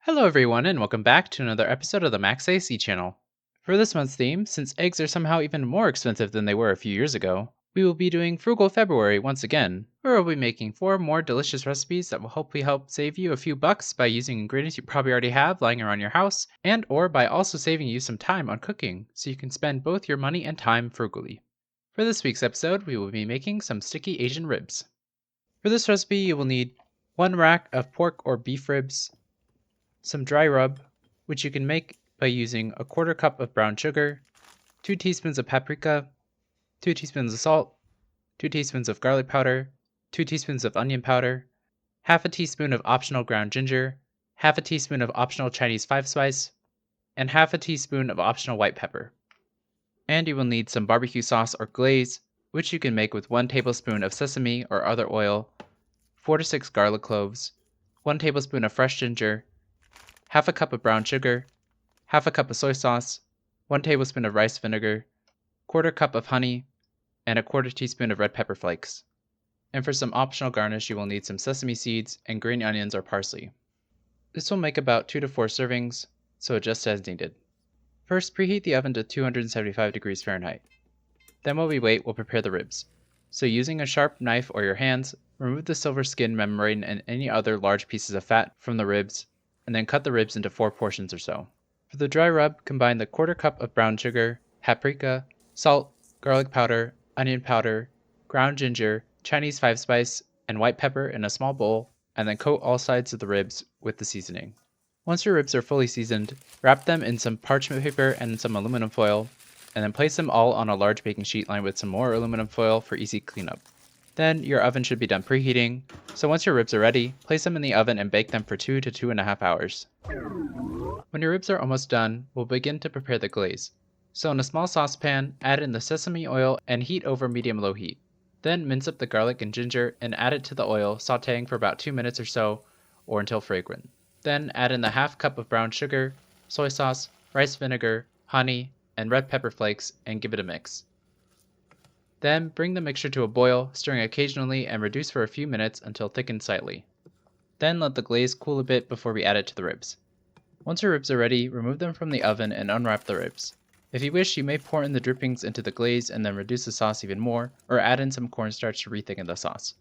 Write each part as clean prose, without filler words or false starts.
Hello, everyone, and welcome back to another episode of the Max AC channel. For this month's theme, since eggs are somehow even more expensive than they were a few years ago, we will be doing Frugal February once again, where we'll be making 4 more delicious recipes that will hopefully help save you a few bucks by using ingredients you probably already have lying around your house, and or by also saving you some time on cooking, so you can spend both your money and time frugally. For this week's episode, we will be making some sticky Asian ribs. For this recipe, you will need 1 rack of pork or beef ribs, some dry rub, which you can make by using a quarter cup of brown sugar, 2 teaspoons of paprika, 2 teaspoons of salt, 2 teaspoons of garlic powder, 2 teaspoons of onion powder, half a teaspoon of optional ground ginger, half a teaspoon of optional Chinese 5-spice, and half a teaspoon of optional white pepper. And you will need some barbecue sauce or glaze, which you can make with 1 tablespoon of sesame or other oil, 4 to 6 garlic cloves, 1 tablespoon of fresh ginger, half a cup of brown sugar, half a cup of soy sauce, 1 tablespoon of rice vinegar, quarter cup of honey, and a quarter teaspoon of red pepper flakes. And for some optional garnish, you will need some sesame seeds and green onions or parsley. This will make about 2 to 4 servings, so adjust as needed. First, preheat the oven to 275 degrees Fahrenheit. Then while we wait, we'll prepare the ribs. So using a sharp knife or your hands, remove the silver skin membrane and any other large pieces of fat from the ribs, and then cut the ribs into 4 portions or so. For the dry rub, combine the quarter cup of brown sugar, paprika, salt, garlic powder, onion powder, ground ginger, Chinese 5-spice, and white pepper in a small bowl, and then coat all sides of the ribs with the seasoning. Once your ribs are fully seasoned, wrap them in some parchment paper and some aluminum foil, and then place them all on a large baking sheet lined with some more aluminum foil for easy cleanup. Then your oven should be done preheating, so once your ribs are ready, place them in the oven and bake them for 2 to 2.5 hours. When your ribs are almost done, we'll begin to prepare the glaze. So in a small saucepan, add in the sesame oil and heat over medium-low heat. Then mince up the garlic and ginger and add it to the oil, sauteing for about 2 minutes or so, or until fragrant. Then add in the half cup of brown sugar, soy sauce, rice vinegar, honey, and red pepper flakes and give it a mix. Then bring the mixture to a boil, stirring occasionally and reduce for a few minutes until thickened slightly. Then let the glaze cool a bit before we add it to the ribs. Once your ribs are ready, remove them from the oven and unwrap the ribs. If you wish, you may pour in the drippings into the glaze and then reduce the sauce even more, or add in some cornstarch to rethicken the sauce.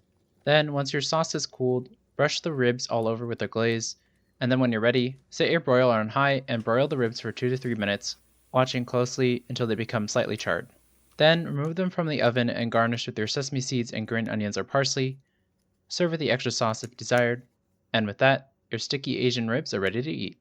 Then, once your sauce is cooled, brush the ribs all over with the glaze, and then when you're ready, set your broiler on high and broil the ribs for 2 to 3 minutes, watching closely until they become slightly charred. Then remove them from the oven and garnish with your sesame seeds and green onions or parsley. Serve with the extra sauce if desired. And with that, your sticky Asian ribs are ready to eat.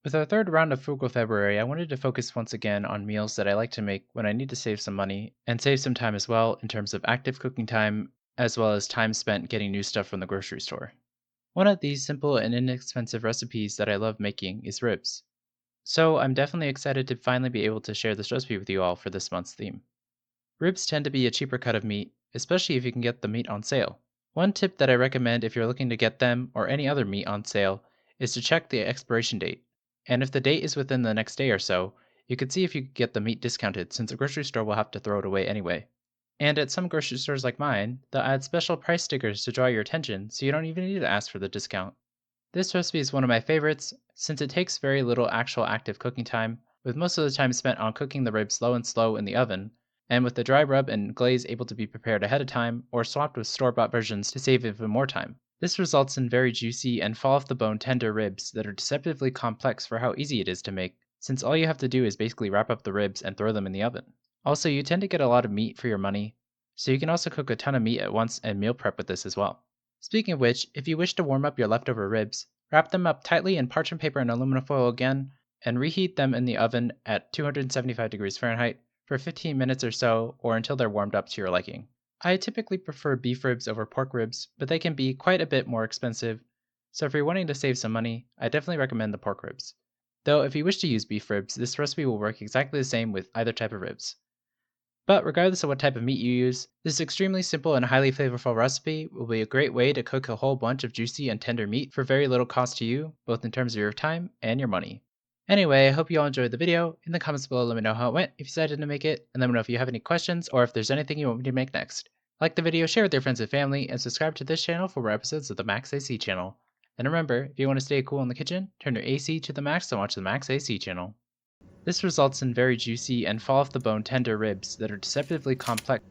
With our third round of Frugal February, I wanted to focus once again on meals that I like to make when I need to save some money, and save some time as well in terms of active cooking time, as well as time spent getting new stuff from the grocery store. One of these simple and inexpensive recipes that I love making is ribs. So I'm definitely excited to finally be able to share this recipe with you all for this month's theme. Ribs tend to be a cheaper cut of meat, especially if you can get the meat on sale. One tip that I recommend if you're looking to get them or any other meat on sale is to check the expiration date. And if the date is within the next day or so, you could see if you could get the meat discounted since the grocery store will have to throw it away anyway. And at some grocery stores like mine, they'll add special price stickers to draw your attention so you don't even need to ask for the discount. This recipe is one of my favorites since it takes very little actual active cooking time, with most of the time spent on cooking the ribs low and slow in the oven, and with the dry rub and glaze able to be prepared ahead of time or swapped with store-bought versions to save even more time. This results in very juicy and fall-off-the-bone tender ribs that are deceptively complex for how easy it is to make, since all you have to do is basically wrap up the ribs and throw them in the oven. Also, you tend to get a lot of meat for your money, so you can also cook a ton of meat at once and meal prep with this as well. Speaking of which, if you wish to warm up your leftover ribs, wrap them up tightly in parchment paper and aluminum foil again, and reheat them in the oven at 275 degrees Fahrenheit for 15 minutes or so, or until they're warmed up to your liking. I typically prefer beef ribs over pork ribs, but they can be quite a bit more expensive, so if you're wanting to save some money, I definitely recommend the pork ribs. Though if you wish to use beef ribs, this recipe will work exactly the same with either type of ribs. But regardless of what type of meat you use, this extremely simple and highly flavorful recipe will be a great way to cook a whole bunch of juicy and tender meat for very little cost to you, both in terms of your time and your money. Anyway, I hope you all enjoyed the video. In the comments below, let me know how it went if you decided to make it, and let me know if you have any questions or if there's anything you want me to make next. Like the video, share with your friends and family, and subscribe to this channel for more episodes of the Max AC channel. And remember, if you want to stay cool in the kitchen, turn your AC to the max and watch the Max AC channel. This results in very juicy and fall off the bone tender ribs that are deceptively complex.